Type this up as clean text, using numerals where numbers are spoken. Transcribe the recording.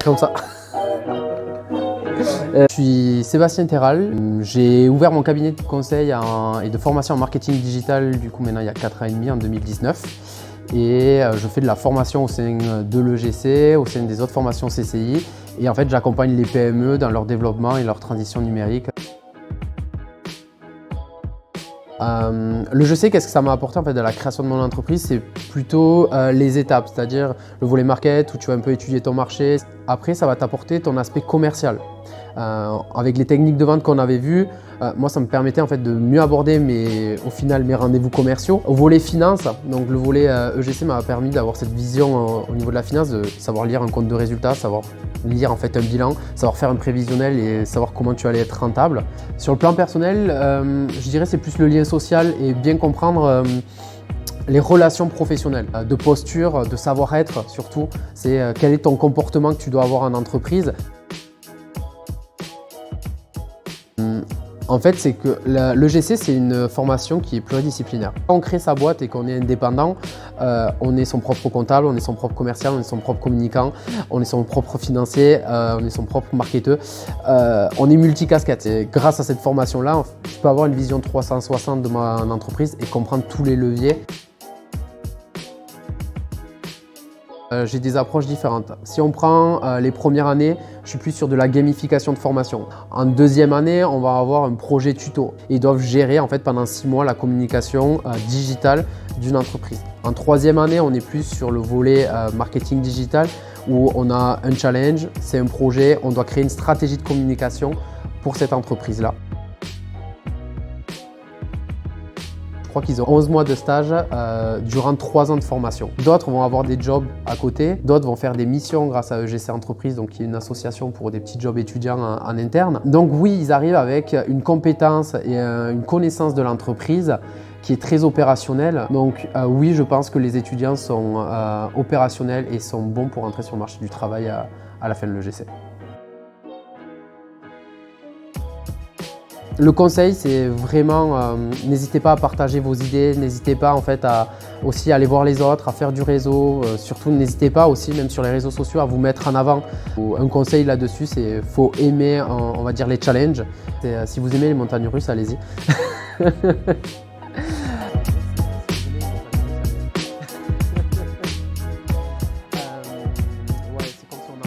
comme ça. Je suis Sébastien Terral, j'ai ouvert mon cabinet de conseil et de formation en marketing digital du coup maintenant il y a 4 ans et demi, en 2019. Et je fais de la formation au sein de l'EGC, au sein des autres formations CCI. Et en fait j'accompagne les PME dans leur développement et leur transition numérique. Le je sais, qu'est-ce que ça m'a apporté en fait de la création de mon entreprise, c'est plutôt les étapes, c'est-à-dire le volet market où tu vas un peu étudier ton marché. Après, ça va t'apporter ton aspect commercial. Avec les techniques de vente qu'on avait vues, moi ça me permettait en fait de mieux aborder mes rendez-vous commerciaux. Au volet finance, donc le volet EGC m'a permis d'avoir cette vision au niveau de la finance, de savoir lire un compte de résultats, savoir lire en fait un bilan, savoir faire un prévisionnel et savoir comment tu allais être rentable. Sur le plan personnel, je dirais c'est plus le lien social et bien comprendre les relations professionnelles, de posture, de savoir-être surtout. C'est quel est ton comportement que tu dois avoir en entreprise. En fait, c'est que l'EGC, c'est une formation qui est pluridisciplinaire. Quand on crée sa boîte et qu'on est indépendant, on est son propre comptable, on est son propre commercial, on est son propre communicant, on est son propre financier, on est son propre marketeur. On est multicasquette. Et grâce à cette formation-là, je peux avoir une vision 360 de mon entreprise et comprendre tous les leviers. J'ai des approches différentes. Si on prend les premières années, je suis plus sur de la gamification de formation. En deuxième année, on va avoir un projet tuto. Ils doivent gérer en fait pendant 6 mois la communication digitale d'une entreprise. En troisième année, on est plus sur le volet marketing digital où on a un challenge, c'est un projet, on doit créer une stratégie de communication pour cette entreprise-là. Je crois qu'ils ont 11 mois de stage durant 3 ans de formation. D'autres vont avoir des jobs à côté, d'autres vont faire des missions grâce à EGC Entreprise, donc qui est une association pour des petits jobs étudiants en interne. Donc oui, ils arrivent avec une compétence et une connaissance de l'entreprise qui est très opérationnelle. Donc oui, je pense que les étudiants sont opérationnels et sont bons pour entrer sur le marché du travail à la fin de l'EGC. Le conseil, c'est vraiment, n'hésitez pas à partager vos idées, n'hésitez pas en fait à aussi aller voir les autres, à faire du réseau. Surtout, n'hésitez pas aussi, même sur les réseaux sociaux, à vous mettre en avant. Un conseil là-dessus, c'est faut aimer, on va dire, les challenges. Si vous aimez les montagnes russes, allez-y.